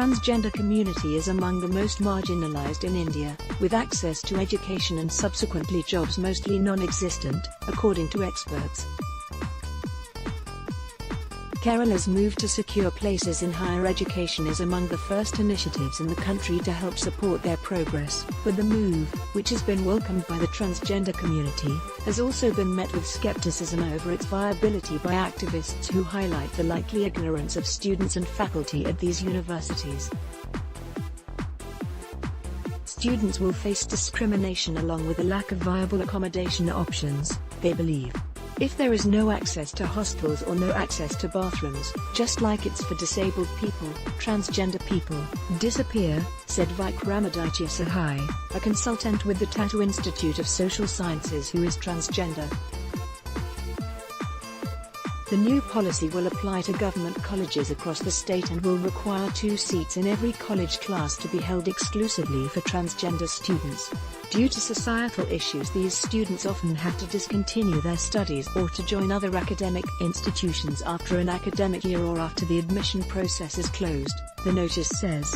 transgender community is among the most marginalized in India, with access to education and subsequently jobs mostly non-existent, according to experts. Kerala's move to secure places in higher education is among the first initiatives in the country to help support their progress, but the move, which has been welcomed by the transgender community, has also been met with skepticism over its viability by activists who highlight the likely ignorance of students and faculty at these universities. Students will face discrimination along with a lack of viable accommodation options, they believe. If there is no access to hostels or no access to bathrooms, just like it's for disabled people, transgender people disappear, said Vikramaditya Sahai, a consultant with the Tata Institute of Social Sciences who is transgender. The new policy will apply to government colleges across the state and will require 2 seats in every college class to be held exclusively for transgender students. Due to societal issues, these students often have to discontinue their studies or to join other academic institutions after an academic year or after the admission process is closed, the notice says.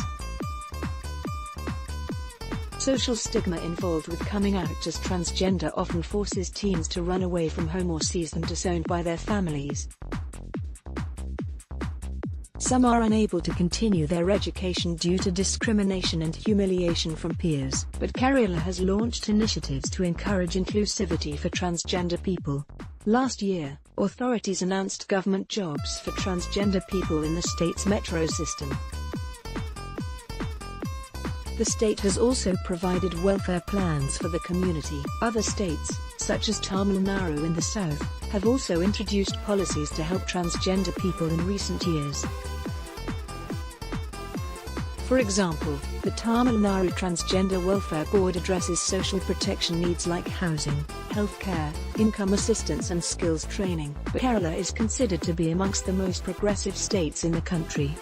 Social stigma involved with coming out as transgender often forces teens to run away from home or sees them disowned by their families. Some are unable to continue their education due to discrimination and humiliation from peers, but Kerala has launched initiatives to encourage inclusivity for transgender people. Last year, authorities announced government jobs for transgender people in the state's metro system. The state has also provided welfare plans for the community. Other states, such as Tamil Nadu in the south, have also introduced policies to help transgender people in recent years. For example, the Tamil Nadu Transgender Welfare Board addresses social protection needs like housing, healthcare, income assistance and skills training, but Kerala is considered to be amongst the most progressive states in the country.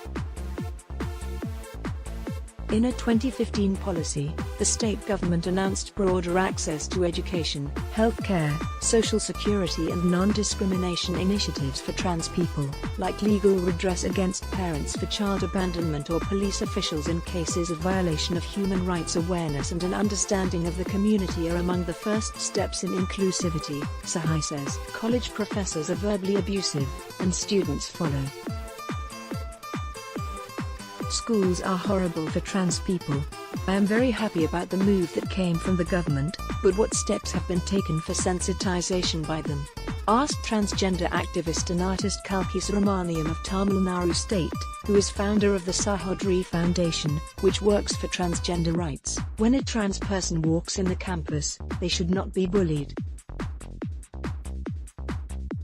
In a 2015 policy, the state government announced broader access to education, healthcare, social security and non-discrimination initiatives for trans people, like legal redress against parents for child abandonment or police officials in cases of violation of human rights. Awareness and an understanding of the community are among the first steps in inclusivity, Sahai says. College professors are verbally abusive, and students follow. Schools are horrible for trans people. I am very happy about the move that came from the government, but what steps have been taken for sensitization by them? Asked transgender activist and artist Kalki Subramaniam of Tamil Nadu State, who is founder of the Sahodri Foundation, which works for transgender rights. When a trans person walks in the campus, they should not be bullied.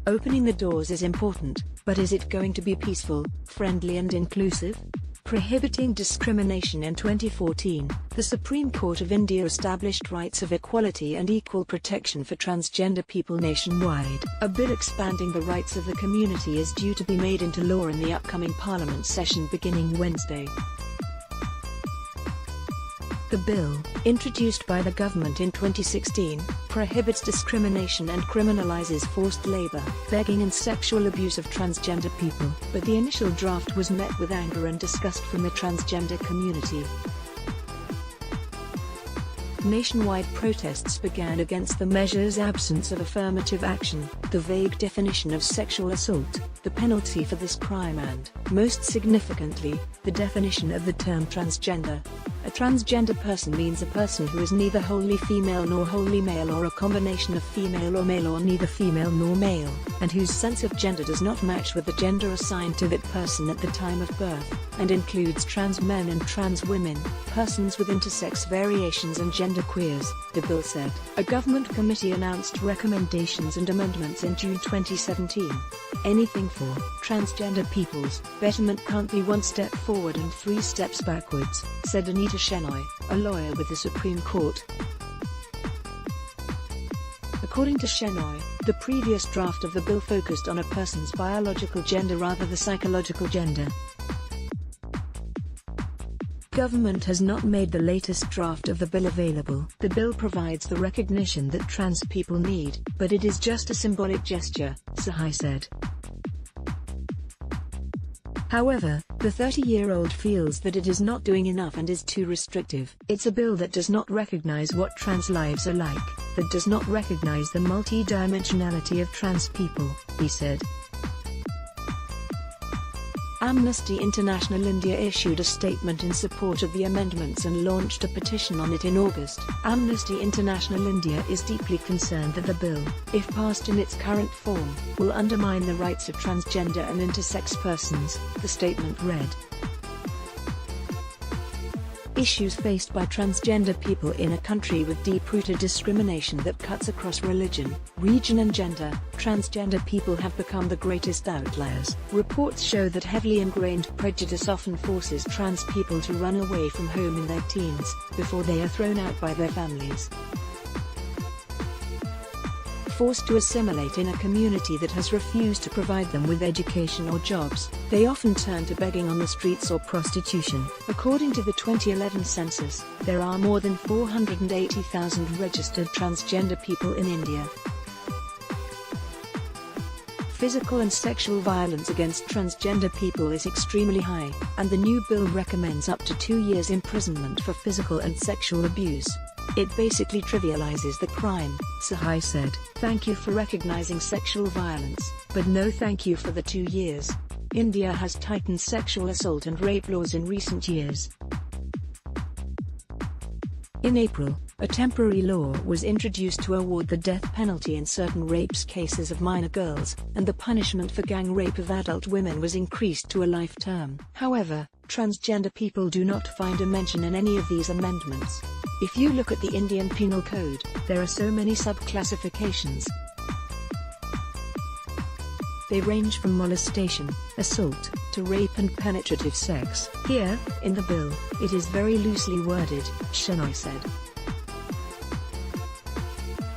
Opening the doors is important, but is it going to be peaceful, friendly and inclusive? Prohibiting discrimination. In 2014, the Supreme Court of India established rights of equality and equal protection for transgender people nationwide. A bill expanding the rights of the community is due to be made into law in the upcoming Parliament session beginning Wednesday. The bill, introduced by the government in 2016, prohibits discrimination and criminalizes forced labor, begging and sexual abuse of transgender people, but the initial draft was met with anger and disgust from the transgender community. Nationwide protests began against the measure's absence of affirmative action, the vague definition of sexual assault, the penalty for this crime and, most significantly, the definition of the term transgender. A transgender person means a person who is neither wholly female nor wholly male or a combination of female or male or neither female nor male, and whose sense of gender does not match with the gender assigned to that person at the time of birth, and includes trans men and trans women, persons with intersex variations and genderqueers, the bill said. A government committee announced recommendations and amendments in June 2017. Anything for transgender people's betterment can't be 1 step forward and 3 steps backwards, said Anita Shenoy, a lawyer with the Supreme Court. According to Shenoy, the previous draft of the bill focused on a person's biological gender rather than psychological gender. Government has not made the latest draft of the bill available. The bill provides the recognition that trans people need, but it is just a symbolic gesture, Sahai said. However, The 30-year-old feels that it is not doing enough and is too restrictive. It's a bill that does not recognize what trans lives are like, that does not recognize the multi-dimensionality of trans people, he said. Amnesty International India issued a statement in support of the amendments and launched a petition on it in August. Amnesty International India is deeply concerned that the bill, if passed in its current form, will undermine the rights of transgender and intersex persons, the statement read. Issues faced by transgender people in a country with deep-rooted discrimination that cuts across religion, region and gender, transgender people have become the greatest outliers. Reports show that heavily ingrained prejudice often forces trans people to run away from home in their teens, before they are thrown out by their families. Forced to assimilate in a community that has refused to provide them with education or jobs, they often turn to begging on the streets or prostitution. According to the 2011 census, there are more than 480,000 registered transgender people in India. Physical and sexual violence against transgender people is extremely high, and the new bill recommends up to 2 years imprisonment for physical and sexual abuse. It basically trivializes the crime, Sahai said. Thank you for recognizing sexual violence, but no thank you for the 2 years. India has tightened sexual assault and rape laws in recent years. In April, a temporary law was introduced to award the death penalty in certain rapes cases of minor girls, and the punishment for gang rape of adult women was increased to a life term. However, transgender people do not find a mention in any of these amendments. If you look at the Indian Penal Code, there are so many sub-classifications. They range from molestation, assault, to rape and penetrative sex. Here, in the bill, it is very loosely worded, Shenoy said.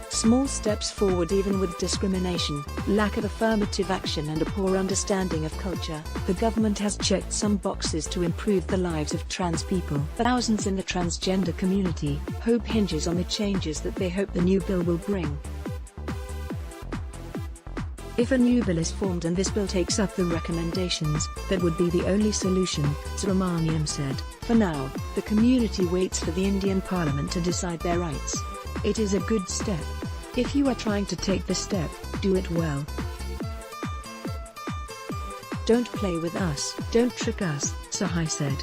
Small steps forward even with discrimination, lack of affirmative action and a poor understanding of culture. The government has checked some boxes to improve the lives of trans people. Thousands in the transgender community, hope hinges on the changes that they hope the new bill will bring. If a new bill is formed and this bill takes up the recommendations, that would be the only solution, Subramaniam said. For now, the community waits for the Indian Parliament to decide their rights. It is a good step. If you are trying to take the step, do it well. Don't play with us, don't trick us, Sahai said.